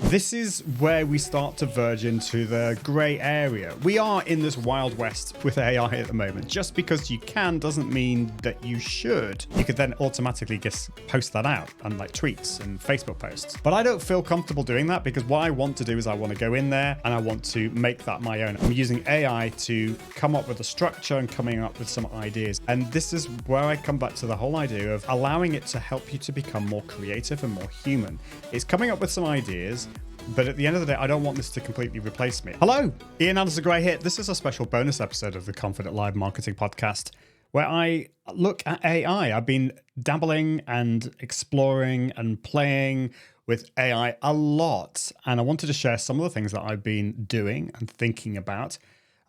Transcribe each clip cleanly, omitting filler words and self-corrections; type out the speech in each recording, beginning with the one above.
This is where we start to verge into the grey area. We are in this wild west with AI at the moment. Just because you can doesn't mean that you should. You could then automatically just post that out on like tweets and Facebook posts. But I don't feel comfortable doing that because what I want to do is I want to go in there and I want to make that my own. I'm using AI to come up with a structure and coming up with some ideas. And this is where I come back to the whole idea of allowing it to help you to become more creative and more human. It's coming up with some ideas, but at the end of the day, I don't want this to completely replace me. Hello, Ian Anderson Gray here. This is a special bonus episode of the Confident Live Marketing Podcast, where I look at AI. I've been dabbling and exploring and playing with AI a lot, and I wanted to share some of the things that I've been doing and thinking about.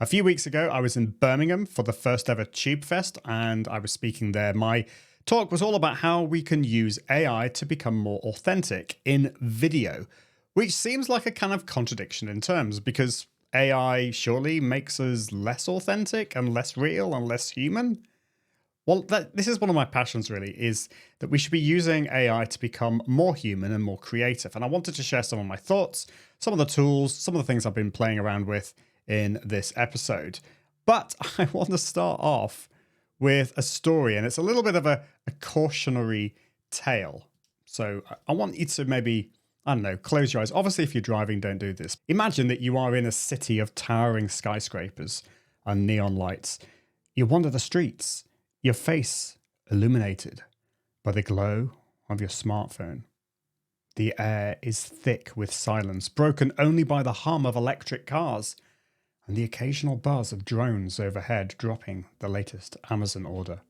A few weeks ago, I was in Birmingham for the first ever TubeFest, and I was speaking there. My talk was all about how we can use AI to become more authentic in video, which seems like a kind of contradiction in terms, because AI surely makes us less authentic and less real and less human. Well, this is one of my passions, really, is that we should be using AI to become more human and more creative. And I wanted to share some of my thoughts, some of the tools, some of the things I've been playing around with in this episode. But I want to start off with a story, and it's a little bit of a cautionary tale. So I want you to maybe, I don't know, close your eyes. Obviously, if you're driving, don't do this. Imagine that you are in a city of towering skyscrapers and neon lights. You wander the streets, your face illuminated by the glow of your smartphone. The air is thick with silence, broken only by the hum of electric cars and the occasional buzz of drones overhead dropping the latest Amazon order.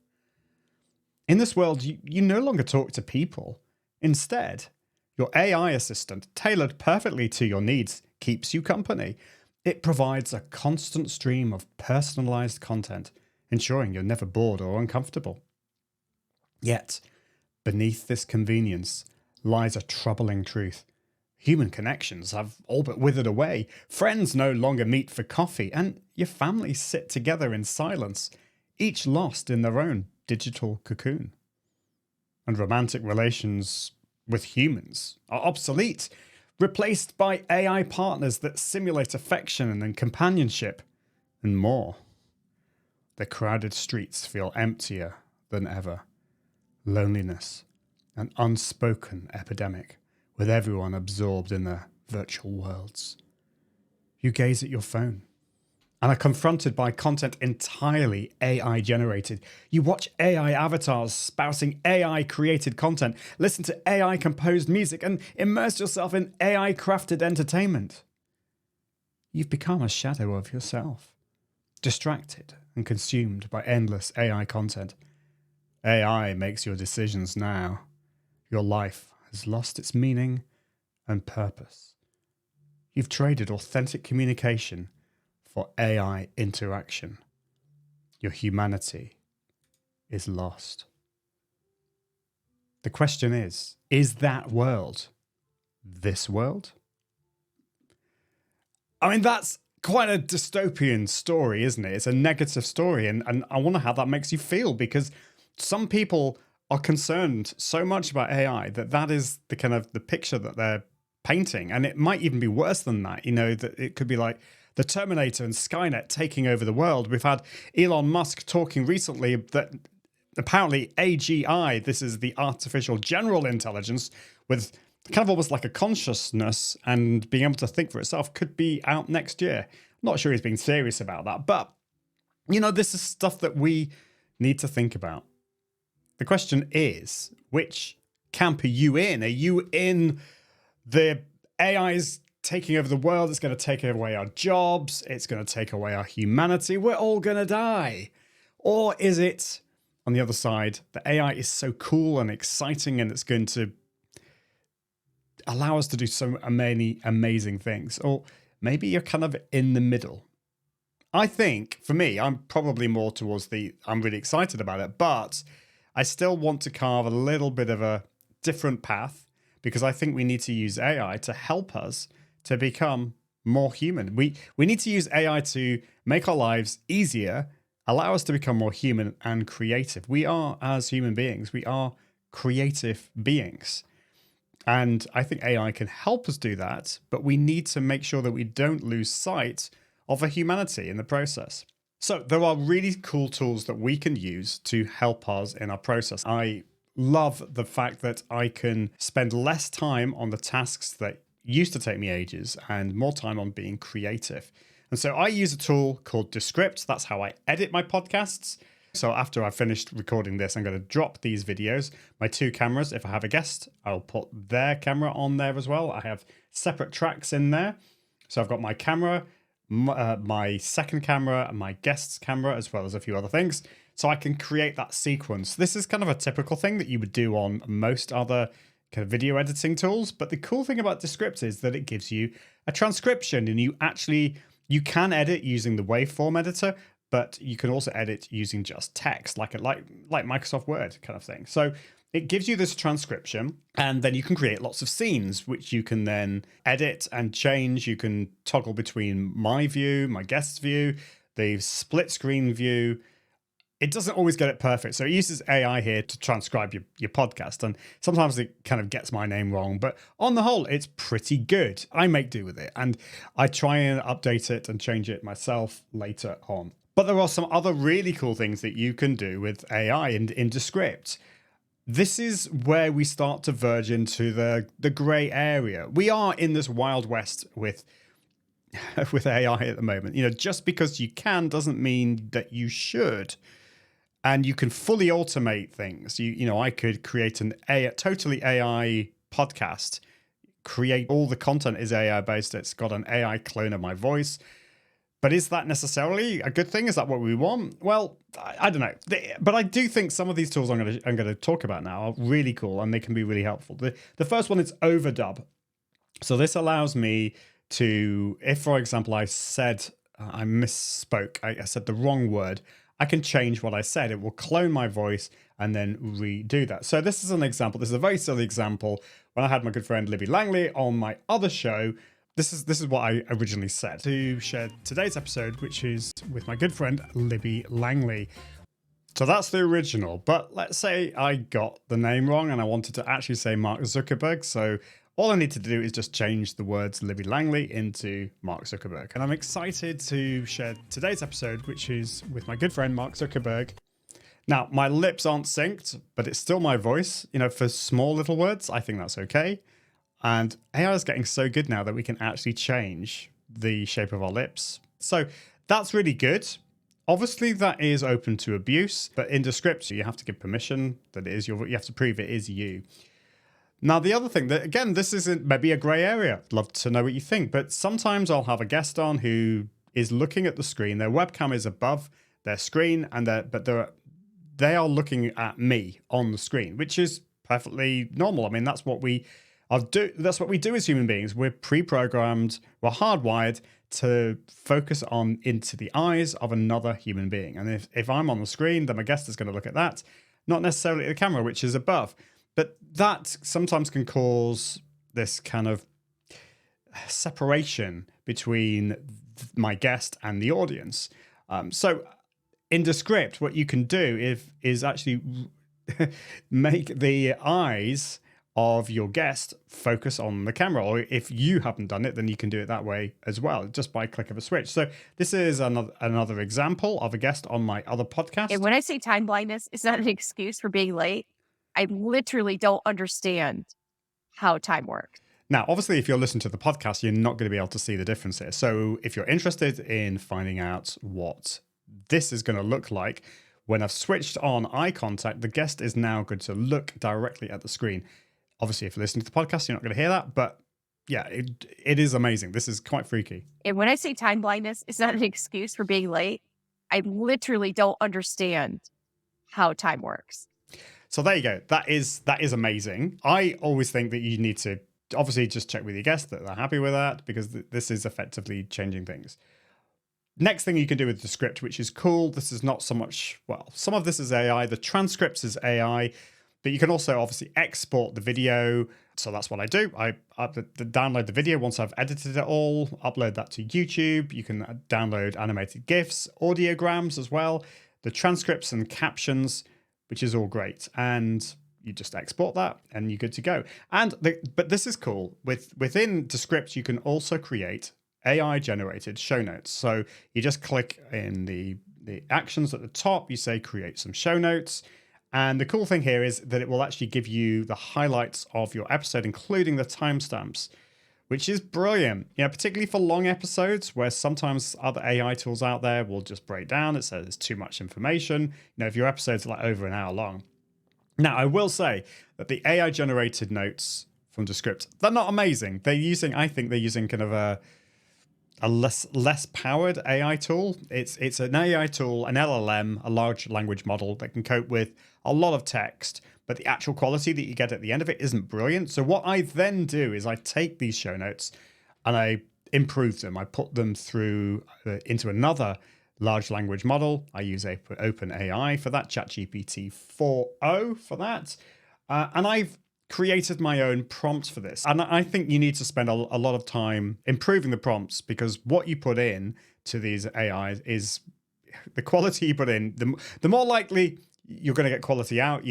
In this world, you no longer talk to people. Instead, your AI assistant, tailored perfectly to your needs, keeps you company. It provides a constant stream of personalized content, ensuring you're never bored or uncomfortable. Yet, beneath this convenience lies a troubling truth. Human connections have all but withered away. Friends no longer meet for coffee, and your family sit together in silence, each lost in their own digital cocoon. And romantic relations with humans are obsolete, replaced by AI partners that simulate affection and companionship, and more. The crowded streets feel emptier than ever. Loneliness, an unspoken epidemic, with everyone absorbed in their virtual worlds. You gaze at your phone and are confronted by content entirely AI generated. You watch AI avatars spouting AI created content, listen to AI composed music, and immerse yourself in AI crafted entertainment. You've become a shadow of yourself, distracted and consumed by endless AI content. AI makes your decisions now. Your life has lost its meaning and purpose. You've traded authentic communication for AI interaction. Your humanity is lost. The question is that world this world? I mean, that's quite a dystopian story, isn't it? It's a negative story, and I wonder how that makes you feel, because some people are concerned so much about AI that is the kind of the picture that they're painting. And it might even be worse than that, that it could be like the Terminator and Skynet taking over the world. We've had Elon Musk talking recently that apparently AGI, this is the artificial general intelligence with kind of almost like a consciousness and being able to think for itself, could be out next year. I'm not sure he's being serious about that, but this is stuff that we need to think about. The question is, which camp are you in? Are you in the AI's taking over the world? It's going to take away our jobs. It's going to take away our humanity. We're all going to die. Or is it, on the other side, the AI is so cool and exciting and it's going to allow us to do so many amazing things? Or maybe you're kind of in the middle. I think, for me, I'm probably more towards I'm really excited about it, but I still want to carve a little bit of a different path, because I think we need to use AI to help us to become more human. We need to use AI to make our lives easier, allow us to become more human and creative. We are, as human beings, we are creative beings. And I think AI can help us do that, but we need to make sure that we don't lose sight of our humanity in the process. So there are really cool tools that we can use to help us in our process. I love the fact that I can spend less time on the tasks that used to take me ages and more time on being creative. And so I use a tool called Descript. That's how I edit my podcasts. So after I've finished recording this, I'm going to drop these videos. My two cameras, if I have a guest, I'll put their camera on there as well. I have separate tracks in there. So I've got my camera, my second camera, and my guest's camera, as well as a few other things. So I can create that sequence. This is kind of a typical thing that you would do on most other kind of video editing tools. But the cool thing about Descript is that it gives you a transcription, and you can edit using the waveform editor, but you can also edit using just text, like Microsoft Word kind of thing. So it gives you this transcription, and then you can create lots of scenes, which you can then edit and change. You can toggle between my view, my guest's view, the split screen view. It doesn't always get it perfect. So it uses AI here to transcribe your podcast. And sometimes it kind of gets my name wrong, but on the whole, it's pretty good. I make do with it, and I try and update it and change it myself later on. But there are some other really cool things that you can do with AI in Descript. This is where we start to verge into the gray area. We are in this wild west with AI at the moment. Just because you can doesn't mean that you should. And you can fully automate things. I could create a totally AI podcast, create all the content is AI based. It's got an AI clone of my voice. But is that necessarily a good thing? Is that what we want? Well, I don't know. But I do think some of these tools I'm going to talk about now are really cool, and they can be really helpful. The first one is Overdub. So this allows me to, if, for example, I misspoke, I said the wrong word, I can change what I said. It will clone my voice and then redo that. So this is an example. This is a very silly example. When I had my good friend Libby Langley on my other show, this is what I originally said to share today's episode, which is with my good friend Libby Langley. So that's the original, but let's say I got the name wrong and I wanted to actually say Mark Zuckerberg. So all I need to do is just change the words Libby Langley into Mark Zuckerberg. And I'm excited to share today's episode, which is with my good friend Mark Zuckerberg. Now, my lips aren't synced, but it's still my voice. For small little words, I think that's okay. And AI is getting so good now that we can actually change the shape of our lips. So that's really good. Obviously, that is open to abuse, but in Descript, you have to give permission that it is you have to prove it is you. Now, the other thing that, again, this isn't maybe a gray area. I'd love to know what you think, but sometimes I'll have a guest on who is looking at the screen. Their webcam is above their screen, they are looking at me on the screen, which is perfectly normal. I mean, that's what we do as human beings. We're pre-programmed, we're hardwired to focus into the eyes of another human being. And if I'm on the screen, then my guest is going to look at that, not necessarily at the camera, which is above. But that sometimes can cause this kind of separation between my guest and the audience. So in Descript, what you can do is actually make the eyes of your guest focus on the camera, or if you haven't done it, then you can do it that way as well, just by click of a switch. So this is another example of a guest on my other podcast. And when I say time blindness, it's not an excuse for being late. I literally don't understand how time works. Now, obviously, if you're listening to the podcast, you're not going to be able to see the difference here. So if you're interested in finding out what this is going to look like, when I've switched on eye contact, the guest is now going to look directly at the screen. Obviously, if you're listening to the podcast, you're not going to hear that, but yeah, it is amazing. This is quite freaky. And when I say time blindness, it's not an excuse for being late. I literally don't understand how time works. So there you go. That is amazing. I always think that you need to obviously just check with your guests that they're happy with that, because this is effectively changing things. Next thing you can do with Descript, which is cool. This is not so much, some of this is AI. The transcripts is AI. But you can also obviously export the video. So that's what I do. I download the video once I've edited it all, upload that to YouTube. You can download animated GIFs, audiograms as well, the transcripts and captions, which is all great. And you just export that and you're good to go. But this is cool. Within Descript, you can also create AI generated show notes. So you just click in the actions at the top, you say create some show notes. And the cool thing here is that it will actually give you the highlights of your episode, including the timestamps, which is brilliant. Particularly for long episodes where sometimes other AI tools out there will just break down. It says it's too much information. If your episode's like over an hour long. Now, I will say that the AI generated notes from Descript, they're not amazing. I think they're using kind of a less powered AI tool. It's an AI tool, an LLM, a large language model that can cope with a lot of text, but the actual quality that you get at the end of it isn't brilliant. So what I then do is I take these show notes and I improve them. I put them through into another large language model. I use OpenAI for that, ChatGPT 4.0 for that. And I've created my own prompts for this. And I think you need to spend a lot of time improving the prompts, because what you put in to these AIs is the quality you put in. The more likely you're going to get quality out.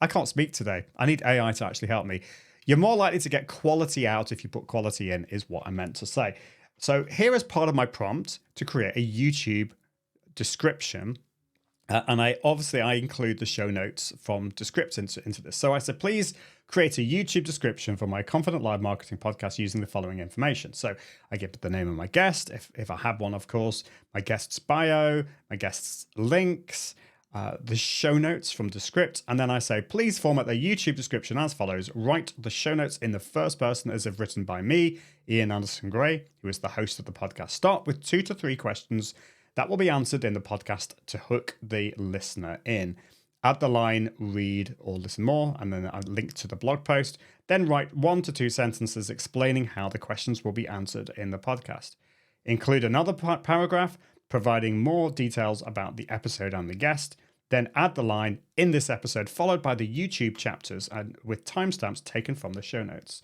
I can't speak today. I need AI to actually help me. You're more likely to get quality out if you put quality in, is what I meant to say. So here is part of my prompt to create a YouTube description. And I include the show notes from Descript into this. So I said, please create a YouTube description for my Confident Live Marketing podcast using the following information. So I give the name of my guest, if I have one, of course, my guest's bio, my guest's links, the show notes from Descript. And then I say, please format the YouTube description as follows. Write the show notes in the first person as if written by me, Ian Anderson Gray, who is the host of the podcast. Start with 2 to 3 questions that will be answered in the podcast to hook the listener in. Add the line, read or listen more, and then I link to the blog post. Then write 1 to 2 sentences explaining how the questions will be answered in the podcast. Include another paragraph providing more details about the episode and the guest. Then add the line, in this episode, followed by the YouTube chapters and with timestamps taken from the show notes.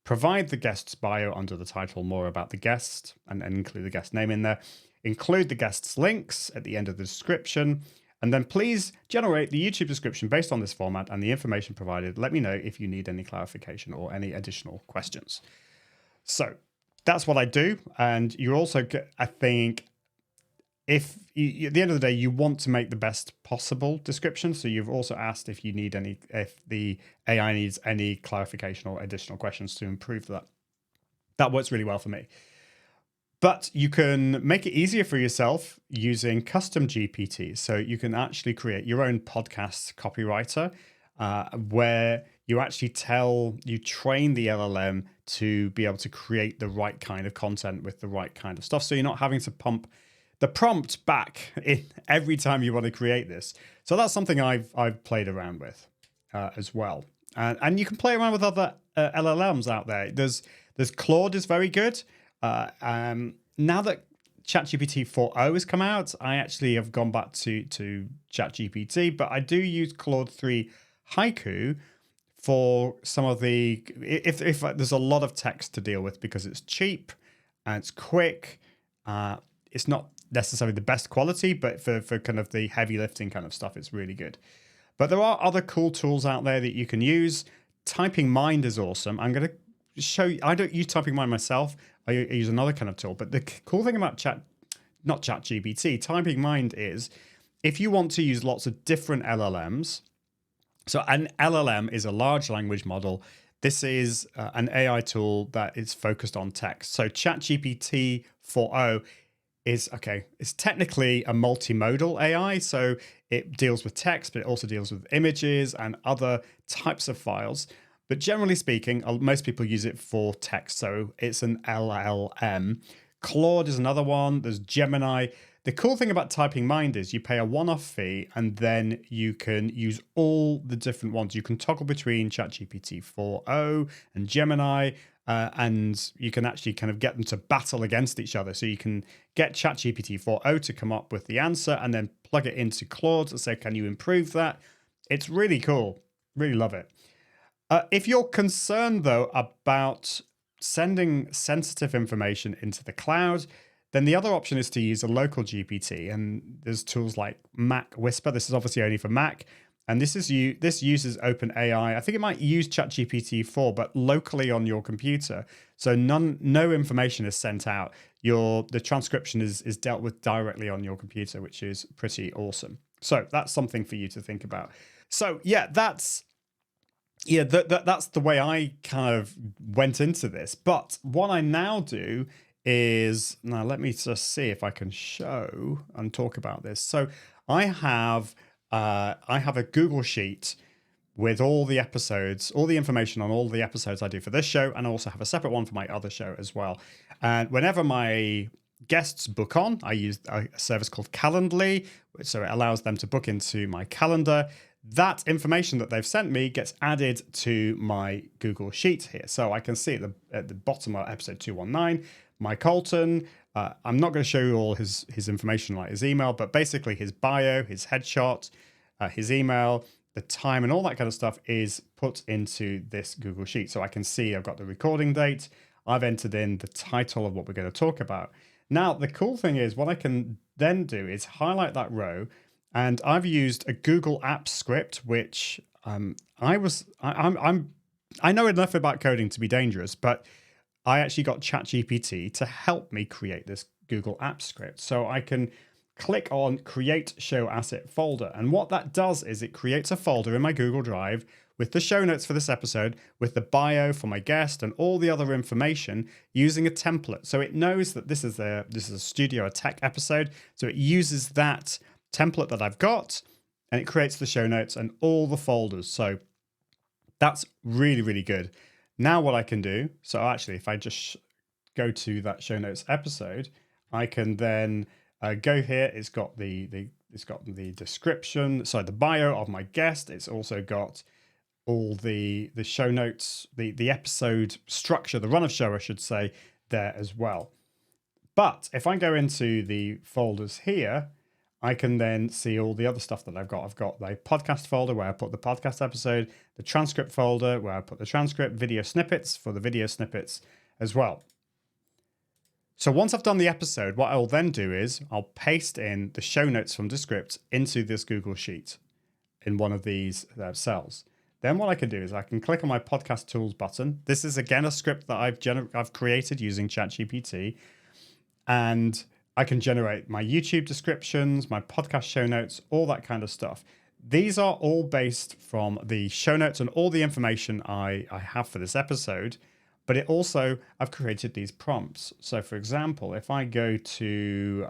Provide the guest's bio under the title, more about the guest, and include the guest name in there. Include the guest's links at the end of the description. And then please generate the YouTube description based on this format and the information provided. Let me know if you need any clarification or any additional questions. So that's what I do. And you also, I think, if you, at the end of the day, you want to make the best possible description. So you've also asked if the AI needs any clarification or additional questions to improve that. That works really well for me. But you can make it easier for yourself using custom GPTs. So you can actually create your own podcast copywriter where you actually train the LLM to be able to create the right kind of content with the right kind of stuff. So you're not having to pump the prompt back in every time you want to create this. So that's something I've played around with as well. And you can play around with other LLMs out there. There's Claude is very good. Now that ChatGPT 4.0 has come out, I actually have gone back to ChatGPT, but I do use Claude 3 Haiku for some of if there's a lot of text to deal with, because it's cheap and it's quick. It's not necessarily the best quality, but for kind of the heavy lifting kind of stuff, it's really good. But there are other cool tools out there that you can use. Typing Mind is awesome. I'm going to show you. I don't use Typing Mind myself. I use another kind of tool. But the cool thing about ChatGPT, Typing Mind is if you want to use lots of different LLMs. So an LLM is a large language model. This is an AI tool that is focused on text. So ChatGPT 4.0 it's technically a multimodal AI. So it deals with text, but it also deals with images and other types of files. But generally speaking, most people use it for text. So it's an LLM. Claude is another one. There's Gemini. The cool thing about Typing Mind is you pay a one-off fee and then you can use all the different ones. You can toggle between ChatGPT 4.0 and Gemini, and you can actually kind of get them to battle against each other. So you can get ChatGPT 4.0 to come up with the answer and then plug it into Claude and say, can you improve that? It's really cool. Really love it. If you're concerned, though, about sending sensitive information into the cloud, then the other option is to use a local GPT. And there's tools like Mac Whisper. This is obviously only for Mac. And this uses OpenAI. I think it might use ChatGPT 4, but locally on your computer. So no information is sent out. The transcription is dealt with directly on your computer, which is pretty awesome. So that's something for you to think about. So yeah, that's the way I kind of went into this. But what I now do is, now let me just see if I can show and talk about this. So I have a Google Sheet with all the episodes, all the information on all the episodes I do for this show, and I also have a separate one for my other show as well. And whenever my guests book on, I use a service called Calendly, so it allows them to book into my calendar. That information that they've sent me gets added to my Google Sheet here. So I can see at the bottom of episode 219, Mike Colton. I'm not going to show you all his information like his email, but basically his bio, his headshot, his email, the time and all that kind of stuff is put into this Google Sheet. So I can see I've got the recording date. I've entered in the title of what we're going to talk about. Now, the cool thing is what I can then do is highlight that row. And I've used a Google Apps script, which I know enough about coding to be dangerous, but I actually got ChatGPT to help me create this Google Apps script. So I can click on Create Show Asset Folder. And what that does is it creates a folder in my Google Drive with the show notes for this episode, with the bio for my guest and all the other information using a template. So it knows that this is a studio, a tech episode. So it uses that template that I've got and it creates the show notes and all the folders. So that's really, really good. Now what I can do, so actually if I just go to that show notes episode, I can then go here. It's got the description, the bio of my guest. It's also got all the show notes, the episode structure, the run of show, I should say, there as well. But if I go into the folders here, I can then see all the other stuff that I've got. I've got the podcast folder where I put the podcast episode, the transcript folder where I put the transcript, video snippets for the video snippets as well. So once I've done the episode, what I'll then do is I'll paste in the show notes from Descript into this Google Sheet in one of these cells. Then what I can do is I can click on my podcast tools button. This is again a script that I've created using ChatGPT, and I can generate my YouTube descriptions, my podcast show notes, all that kind of stuff. These are all based from the show notes and all the information I have for this episode. But it also, I've created these prompts. So for example, if I go to,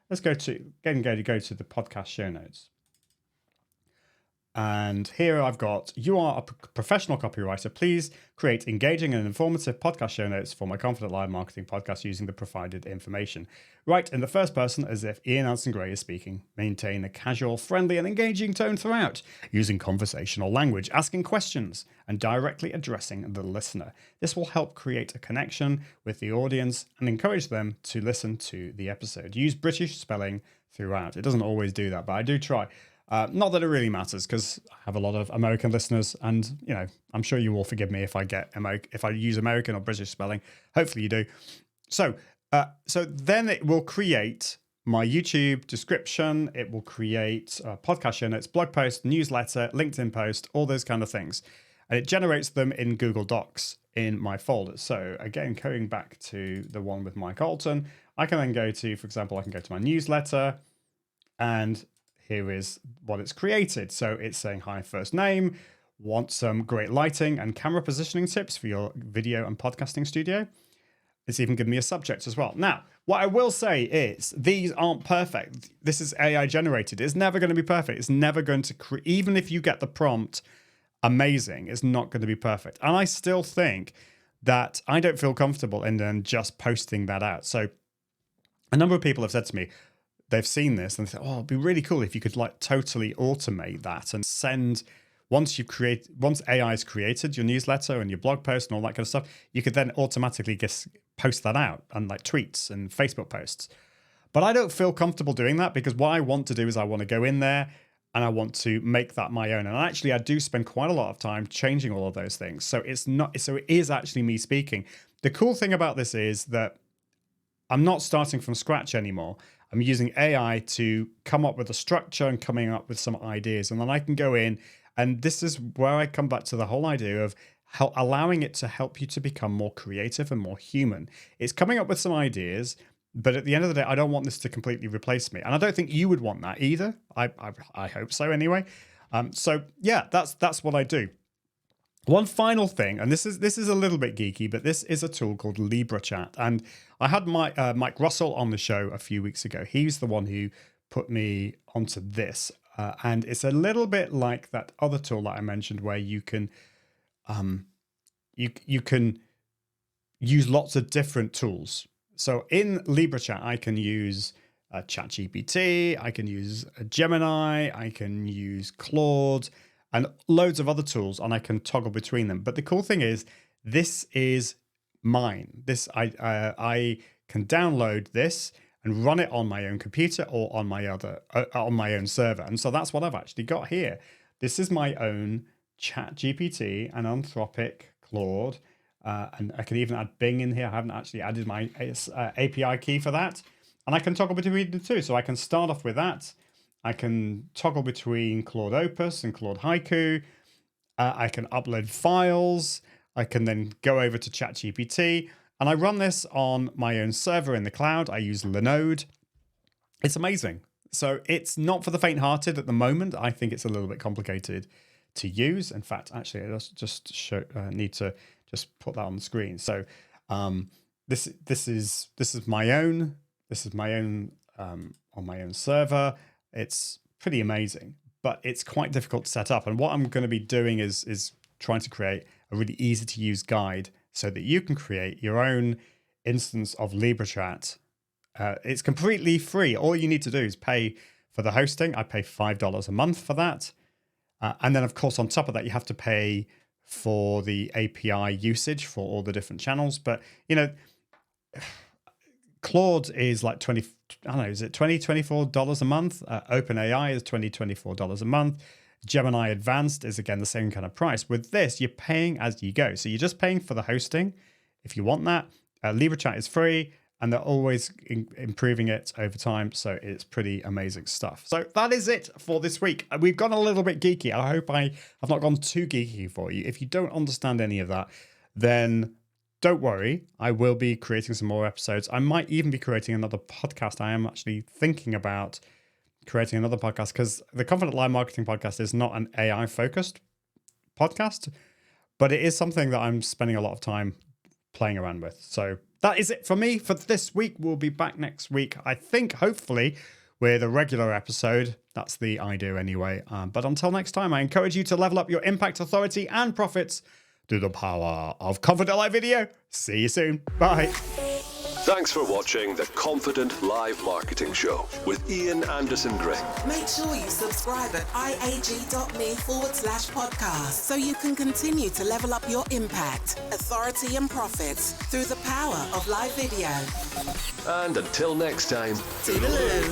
let's go to the podcast show notes. And here I've got, you are a professional copywriter. Please create engaging and informative podcast show notes for my Confident Live Marketing podcast using the provided information. Write in the first person as if Ian Anson Gray is speaking. Maintain a casual, friendly, and engaging tone throughout, using conversational language, asking questions, and directly addressing the listener. This will help create a connection with the audience and encourage them to listen to the episode. Use British spelling throughout. It doesn't always do that, but I do try. Not that it really matters because I have a lot of American listeners, and I'm sure you will forgive me if I use American or British spelling. Hopefully you do. So then it will create my YouTube description. It will create podcast show notes, blog post, newsletter, LinkedIn post, all those kind of things, and it generates them in Google Docs in my folders. So again, going back to the one with Mike Alton, I can then go to, for example, I can go to my newsletter, and here is what it's created. So it's saying, hi, first name, want some great lighting and camera positioning tips for your video and podcasting studio. It's even given me a subject as well. Now, what I will say is these aren't perfect. This is AI generated. It's never going to be perfect. It's never going to, even if you get the prompt amazing, it's not going to be perfect. And I still think that I don't feel comfortable in then just posting that out. So a number of people have said to me, they've seen this and they say, oh, it'd be really cool if you could like totally automate that and send, once AI is created your newsletter and your blog post and all that kind of stuff, you could then automatically just post that out and like tweets and Facebook posts. But I don't feel comfortable doing that because what I want to do is I want to go in there and I want to make that my own. And actually I do spend quite a lot of time changing all of those things. So it is actually me speaking. The cool thing about this is that I'm not starting from scratch anymore. I'm using AI to come up with a structure and coming up with some ideas. And then I can go in, and this is where I come back to the whole idea of allowing it to help you to become more creative and more human. It's coming up with some ideas, but at the end of the day, I don't want this to completely replace me. And I don't think you would want that either. I hope so anyway. So yeah, that's what I do. One final thing, and this is a little bit geeky, but this is a tool called LibreChat. And I had Mike Russell on the show a few weeks ago. He's the one who put me onto this. And it's a little bit like that other tool that I mentioned where you can you can use lots of different tools. So in LibreChat, I can use ChatGPT, I can use Gemini, I can use Claude, and loads of other tools, and I can toggle between them. But the cool thing is, this is mine. This I can download this and run it on my own computer or on my own server. And so that's what I've actually got here. This is my own ChatGPT and Anthropic Claude, and I can even add Bing in here. I haven't actually added my API key for that, and I can toggle between the two. So I can start off with that. I can toggle between Claude Opus and Claude Haiku. I can upload files. I can then go over to ChatGPT, and I run this on my own server in the cloud. I use Linode. It's amazing. So it's not for the faint-hearted at the moment. I think it's a little bit complicated to use. In fact, actually, I just need to just put that on the screen. So this is my own. This is my own on my own server. It's pretty amazing, but it's quite difficult to set up. And what I'm going to be doing is trying to create a really easy to use guide so that you can create your own instance of LibreChat. It's completely free. All you need to do is pay for the hosting. I pay $5 a month for that. And then, of course, on top of that, you have to pay for the API usage for all the different channels. But, you know, Claude is like $24 a month. OpenAI is $24 a month. Gemini Advanced is, again, the same kind of price. With this, you're paying as you go. So you're just paying for the hosting if you want that. LibreChat is free, and they're always improving it over time. So it's pretty amazing stuff. So that is it for this week. We've gone a little bit geeky. I hope I have not gone too geeky for you. If you don't understand any of that, then don't worry. I will be creating some more episodes. I might even be creating another podcast. I am actually thinking about creating another podcast because the Confident Live Marketing Podcast is not an AI-focused podcast, but it is something that I'm spending a lot of time playing around with. So that is it for me for this week. We'll be back next week, I think, hopefully, with a regular episode. That's the idea anyway. But until next time, I encourage you to level up your impact, authority, and profits through the power of Confident Live Video. See you soon. Bye. Thanks for watching the Confident Live Marketing Show with Ian Anderson Gray. Make sure you subscribe at iag.me/podcast so you can continue to level up your impact, authority, and profits through the power of live video. And until next time, Toodaloo.